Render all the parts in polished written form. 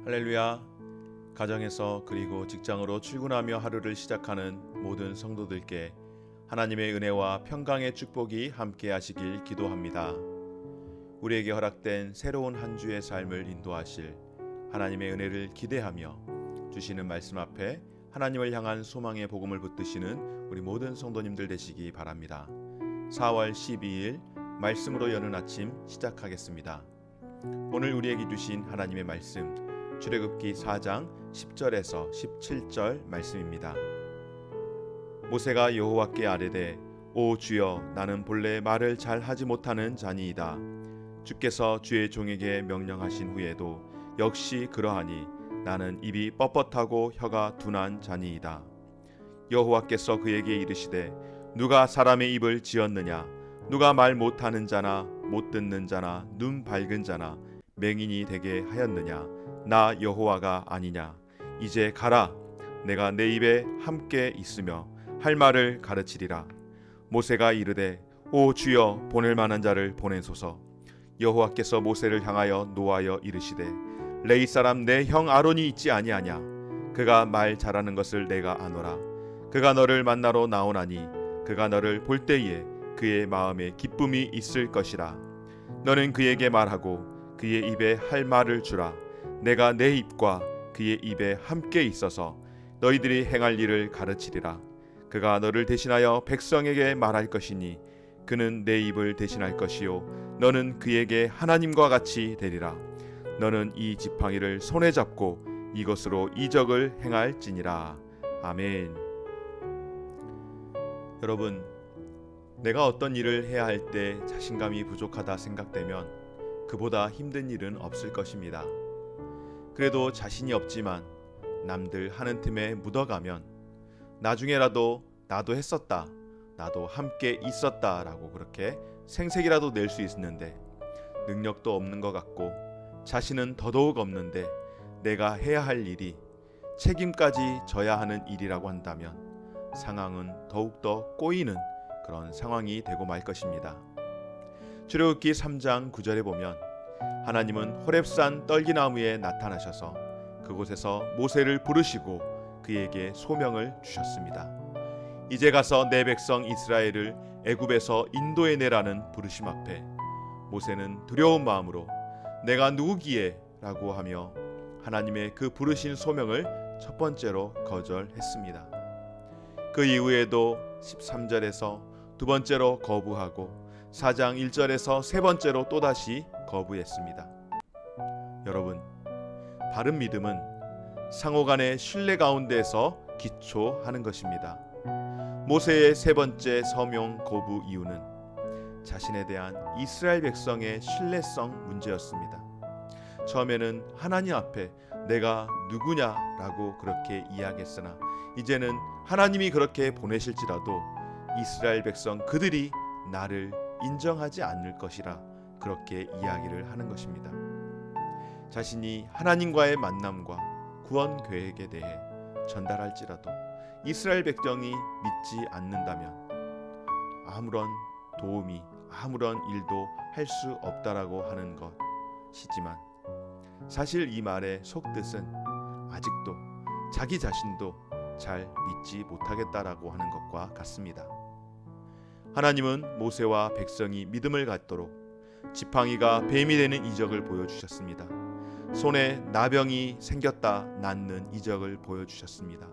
할렐루야. 가정에서 그리고 직장으로 출근하며 하루를 시작하는 모든 성도들께 하나님의 은혜와 평강의 축복이 함께 하시길 기도합니다. 우리에게 허락된 새로운 한 주의 삶을 인도하실 하나님의 은혜를 기대하며 주시는 말씀 앞에 하나님을 향한 소망의 복음을 붙드시는 우리 모든 성도님들 되시기 바랍니다. 4월 12일 말씀으로 여는 아침 시작하겠습니다. 오늘 우리에게 주신 하나님의 말씀 출애굽기 4장 10절에서 17절 말씀입니다. 모세가 여호와께 아뢰되 오 주여 나는 본래 말을 잘 하지 못하는 자니이다. 주께서 주의 종에게 명령하신 후에도 역시 그러하니 나는 입이 뻣뻣하고 혀가 둔한 자니이다. 여호와께서 그에게 이르시되 누가 사람의 입을 지었느냐? 누가 말 못하는 자나 못 듣는 자나 눈 밝은 자나 맹인이 되게 하였느냐? 나 여호와가 아니냐? 이제 가라. 내가 내 입에 함께 있으며 할 말을 가르치리라. 모세가 이르되 오 주여 보낼 만한 자를 보내소서. 여호와께서 모세를 향하여 노하여 이르시되 레위 사람 내 형 아론이 있지 아니하냐? 그가 말 잘하는 것을 내가 아노라. 그가 너를 만나러 나오나니 그가 너를 볼 때에 그의 마음에 기쁨이 있을 것이라. 너는 그에게 말하고 그의 입에 할 말을 주라. 내가 내 입과 그의 입에 함께 있어서 너희들이 행할 일을 가르치리라. 그가 너를 대신하여 백성에게 말할 것이니 그는 내 입을 대신할 것이요 너는 그에게 하나님과 같이 되리라. 너는 이 지팡이를 손에 잡고 이것으로 이적을 행할지니라. 아멘. 여러분, 내가 어떤 일을 해야 할 때 자신감이 부족하다 생각되면 그보다 힘든 일은 없을 것입니다. 그래도 자신이 없지만 남들 하는 틈에 묻어가면 나중에라도 나도 했었다, 나도 함께 있었다 라고 그렇게 생색이라도 낼 수 있는데 능력도 없는 것 같고 자신은 더더욱 없는데 내가 해야 할 일이 책임까지 져야 하는 일이라고 한다면 상황은 더욱더 꼬이는 그런 상황이 되고 말 것입니다. 출애굽기 3장 9절에 보면 하나님은 호렙산 떨기나무에 나타나셔서 그곳에서 모세를 부르시고 그에게 소명을 주셨습니다. 이제 가서 내 백성 이스라엘을 애굽에서 인도해 내라는 부르심 앞에 모세는 두려운 마음으로 내가 누구기에? 라고 하며 하나님의 그 부르신 소명을 첫 번째로 거절했습니다. 그 이후에도 13절에서 두 번째로 거부하고 4장 1절에서 세 번째로 또다시 거부했습니다. 여러분, 바른 믿음은 상호간의 신뢰 가운데서 기초하는 것입니다. 모세의 세 번째 서명 거부 이유는 자신에 대한 이스라엘 백성의 신뢰성 문제였습니다. 처음에는 하나님 앞에 내가 누구냐라고 그렇게 이야기했으나 이제는 하나님이 그렇게 보내실지라도 이스라엘 백성 그들이 나를 인정하지 않을 것이라 그렇게 이야기를 하는 것입니다. 자신이 하나님과의 만남과 구원 계획에 대해 전달할지라도 이스라엘 백성이 믿지 않는다면 아무런 도움이 아무런 일도 할 수 없다라고 하는 것이지만 사실 이 말의 속뜻은 아직도 자기 자신도 잘 믿지 못하겠다라고 하는 것과 같습니다. 하나님은 모세와 백성이 믿음을 갖도록 지팡이가 뱀이 되는 이적을 보여주셨습니다. 손에 나병이 생겼다 낫는 이적을 보여주셨습니다.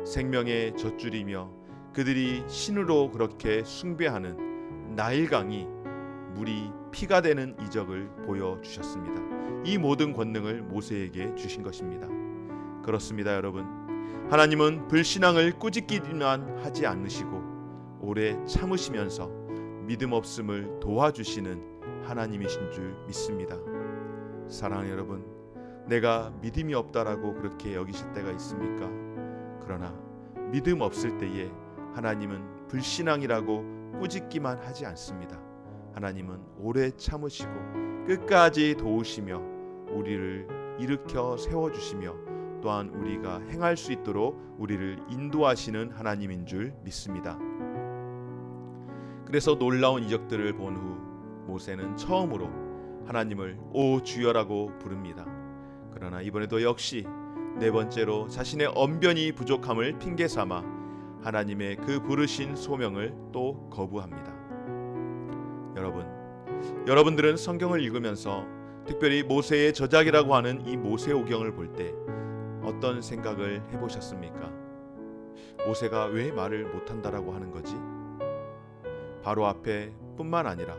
생명의 젖줄이며 그들이 신으로 그렇게 숭배하는 나일강이 물이 피가 되는 이적을 보여주셨습니다. 이 모든 권능을 모세에게 주신 것입니다. 그렇습니다, 여러분. 하나님은 불신앙을 꾸짖기만 하지 않으시고 오래 참으시면서 믿음 없음을 도와주시는 하나님이신 줄 믿습니다. 사랑하는 여러분, 내가 믿음이 없다라고 그렇게 여기실 때가 있습니까? 그러나 믿음 없을 때에 하나님은 불신앙이라고 꾸짖기만 하지 않습니다. 하나님은 오래 참으시고 끝까지 도우시며 우리를 일으켜 세워주시며 또한 우리가 행할 수 있도록 우리를 인도하시는 하나님인 줄 믿습니다. 그래서 놀라운 이적들을 본 후 모세는 처음으로 하나님을 오 주여라고 부릅니다. 그러나 이번에도 역시 네 번째로 자신의 언변이 부족함을 핑계 삼아 하나님의 그 부르신 소명을 또 거부합니다. 여러분들은 성경을 읽으면서 특별히 모세의 저작이라고 하는 이 모세오경을 볼 때 어떤 생각을 해보셨습니까? 모세가 왜 말을 못한다라고 하는 거지? 바로 앞에 뿐만 아니라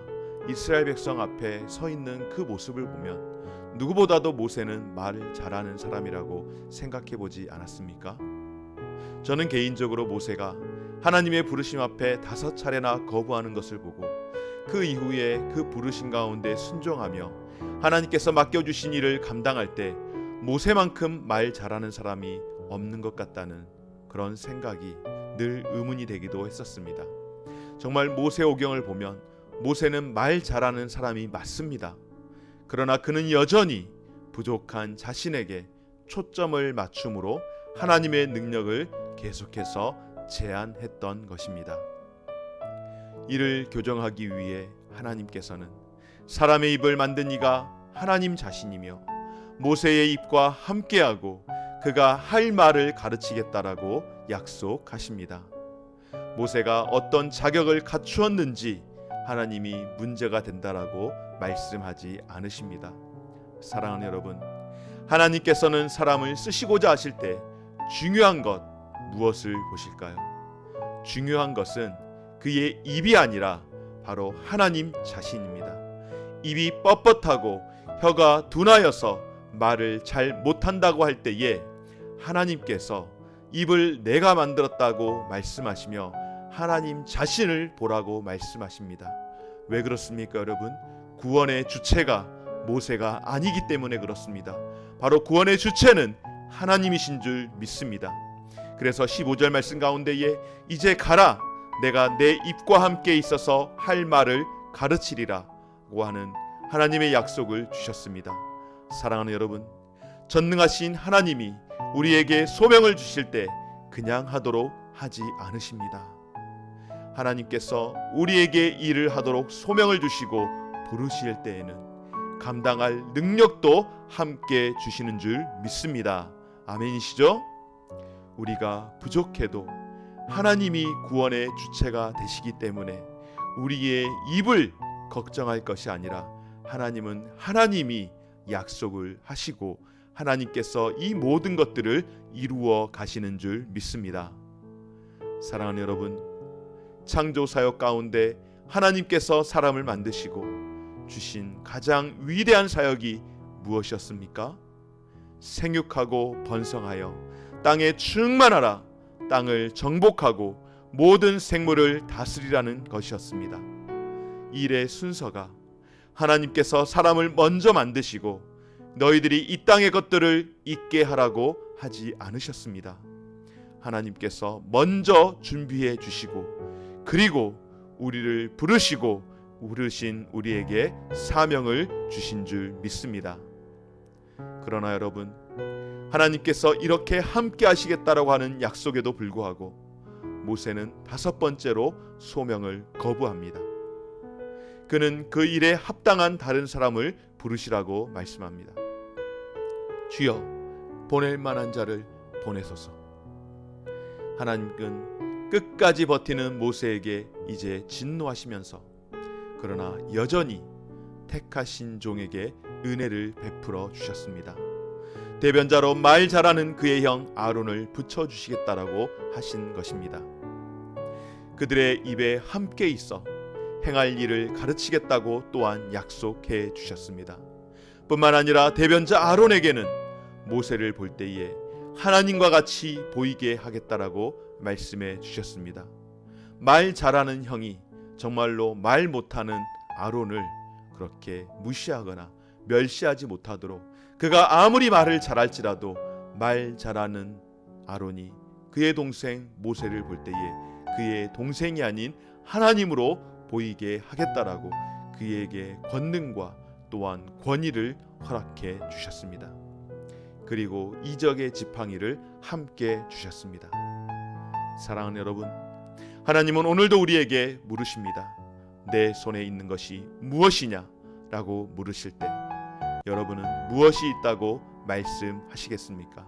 이스라엘 백성 앞에 서 있는 그 모습을 보면 누구보다도 모세는 말을 잘하는 사람이라고 생각해 보지 않았습니까? 저는 개인적으로 모세가 하나님의 부르심 앞에 5차례나 거부하는 것을 보고 그 이후에 그 부르심 가운데 순종하며 하나님께서 맡겨주신 일을 감당할 때 모세만큼 말 잘하는 사람이 없는 것 같다는 그런 생각이 늘 의문이 되기도 했었습니다. 정말 모세오경을 보면 모세는 말 잘하는 사람이 맞습니다. 그러나 그는 여전히 부족한 자신에게 초점을 맞춤으로 하나님의 능력을 계속해서 제한했던 것입니다. 이를 교정하기 위해 하나님께서는 사람의 입을 만든 이가 하나님 자신이며 모세의 입과 함께하고 그가 할 말을 가르치겠다라고 약속하십니다. 모세가 어떤 자격을 갖추었는지 하나님이 문제가 된다라고 말씀하지 않으십니다. 사랑하는 여러분, 하나님께서는 사람을 쓰시고자 하실 때 중요한 것 무엇을 보실까요? 중요한 것은 그의 입이 아니라 바로 하나님 자신입니다. 입이 뻣뻣하고 혀가 둔하여서 말을 잘 못한다고 할 때에 하나님께서 입을 내가 만들었다고 말씀하시며 하나님 자신을 보라고 말씀하십니다. 왜 그렇습니까, 여러분? 구원의 주체가 모세가 아니기 때문에 그렇습니다. 바로 구원의 주체는 하나님이신 줄 믿습니다. 그래서 15절 말씀 가운데에 이제 가라, 내가 내 입과 함께 있어서 할 말을 가르치리라고 하는 하나님의 약속을 주셨습니다. 사랑하는 여러분, 전능하신 하나님이 우리에게 소명을 주실 때 그냥 하도록 하지 않으십니다. 하나님께서 우리에게 일을 하도록 소명을 주시고 부르실 때에는 감당할 능력도 함께 주시는 줄 믿습니다. 아멘이시죠? 우리가 부족해도 하나님이 구원의 주체가 되시기 때문에 우리의 입을 걱정할 것이 아니라 하나님은 하나님이 약속을 하시고 하나님께서 이 모든 것들을 이루어 가시는 줄 믿습니다. 사랑하는 여러분, 창조 사역 가운데 하나님께서 사람을 만드시고 주신 가장 위대한 사역이 무엇이었습니까? 생육하고 번성하여 땅에 충만하라, 땅을 정복하고 모든 생물을 다스리라는 것이었습니다. 이 일의 순서가 하나님께서 사람을 먼저 만드시고 너희들이 이 땅의 것들을 있게 하라고 하지 않으셨습니다. 하나님께서 먼저 준비해 주시고 그리고 우리를 부르시고 부르신 우리에게 사명을 주신 줄 믿습니다. 그러나 여러분, 하나님께서 이렇게 함께 하시겠다라고 하는 약속에도 불구하고 모세는 5번째로 소명을 거부합니다. 그는 그 일에 합당한 다른 사람을 부르시라고 말씀합니다. 주여, 보낼 만한 자를 보내소서. 하나님은 끝까지 버티는 모세에게 이제 진노하시면서 그러나 여전히 택하신 종에게 은혜를 베풀어 주셨습니다. 대변자로 말 잘하는 그의 형 아론을 붙여주시겠다라고 하신 것입니다. 그들의 입에 함께 있어 행할 일을 가르치겠다고 또한 약속해 주셨습니다. 뿐만 아니라 대변자 아론에게는 모세를 볼 때에 하나님과 같이 보이게 하겠다라고 말씀해 주셨습니다. 말 잘하는 형이 정말로 말 못하는 아론을 그렇게 무시하거나 멸시하지 못하도록 그가 아무리 말을 잘할지라도 말 잘하는 아론이 그의 동생 모세를 볼 때에 그의 동생이 아닌 하나님으로 보이게 하겠다라고 그에게 권능과 또한 권위를 허락해 주셨습니다. 그리고 이적의 지팡이를 함께 주셨습니다. 사랑하는 여러분, 하나님은 오늘도 우리에게 물으십니다. 내 손에 있는 것이 무엇이냐? 라고 물으실 때 여러분은 무엇이 있다고 말씀하시겠습니까?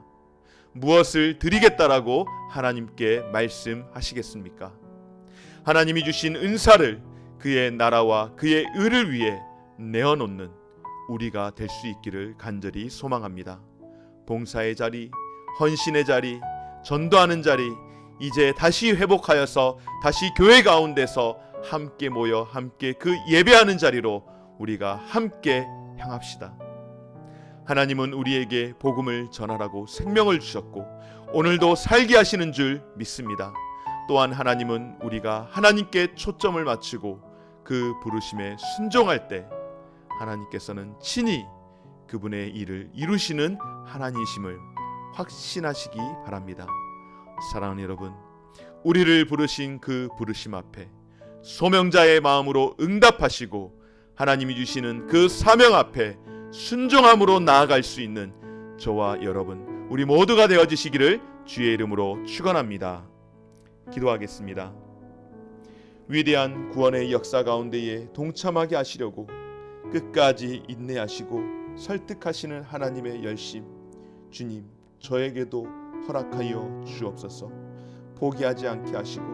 무엇을 드리겠다라고 하나님께 말씀하시겠습니까? 하나님이 주신 은사를 그의 나라와 그의 의를 위해 내어놓는 우리가 될 수 있기를 간절히 소망합니다. 봉사의 자리, 헌신의 자리, 전도하는 자리, 이제 다시 회복하여서 다시 교회 가운데서 함께 모여 함께 그 예배하는 자리로 우리가 함께 향합시다. 하나님은 우리에게 복음을 전하라고 생명을 주셨고 오늘도 살게 하시는 줄 믿습니다. 또한 하나님은 우리가 하나님께 초점을 맞추고 그 부르심에 순종할 때 하나님께서는 친히 그분의 일을 이루시는 하나님이심을 확신하시기 바랍니다. 사랑하는 여러분, 우리를 부르신 그 부르심 앞에 소명자의 마음으로 응답하시고 하나님이 주시는 그 사명 앞에 순종함으로 나아갈 수 있는 저와 여러분 우리 모두가 되어지시기를 주의 이름으로 축원합니다. 기도하겠습니다. 위대한 구원의 역사 가운데에 동참하게 하시려고 끝까지 인내하시고 설득하시는 하나님의 열심, 주님 저에게도 허락하여 주옵소서. 포기하지 않게 하시고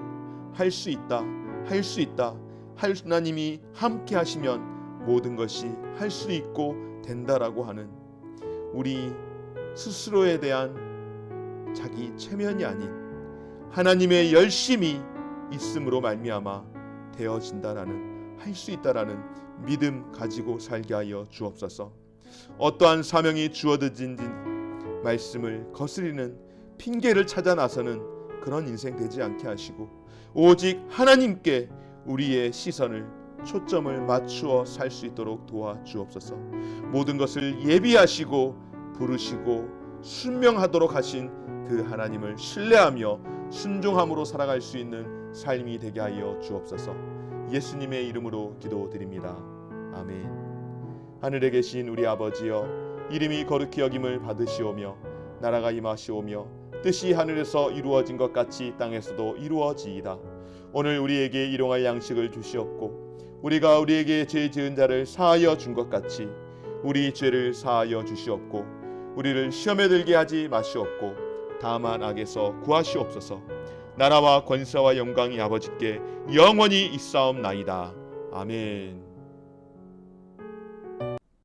할 수 있다, 할 수 있다, 하나님이 함께 하시면 모든 것이 할 수 있고 된다라고 하는 우리 스스로에 대한 자기 체면이 아닌 하나님의 열심이 있음으로 말미암아 되어진다라는, 할 수 있다라는 믿음 가지고 살게 하여 주옵소서. 어떠한 사명이 주어진 말씀을 거스리는 핑계를 찾아 나서는 그런 인생 되지 않게 하시고 오직 하나님께 우리의 시선을 초점을 맞추어 살 수 있도록 도와주옵소서. 모든 것을 예비하시고 부르시고 순명하도록 하신 그 하나님을 신뢰하며 순종함으로 살아갈 수 있는 삶이 되게 하여 주옵소서. 예수님의 이름으로 기도드립니다. 아멘. 하늘에 계신 우리 아버지여, 이름이 거룩히 여김을 받으시오며 나라가 임하시오며 뜻이 하늘에서 이루어진 것 같이 땅에서도 이루어지이다. 오늘 우리에게 일용할 양식을 주시옵고 우리가 우리에게 죄 지은 자를 사하여 준 것 같이 우리 죄를 사하여 주시옵고 우리를 시험에 들게 하지 마시옵고 다만 악에서 구하시옵소서. 나라와 권세와 영광이 아버지께 영원히 있사옵나이다. 아멘.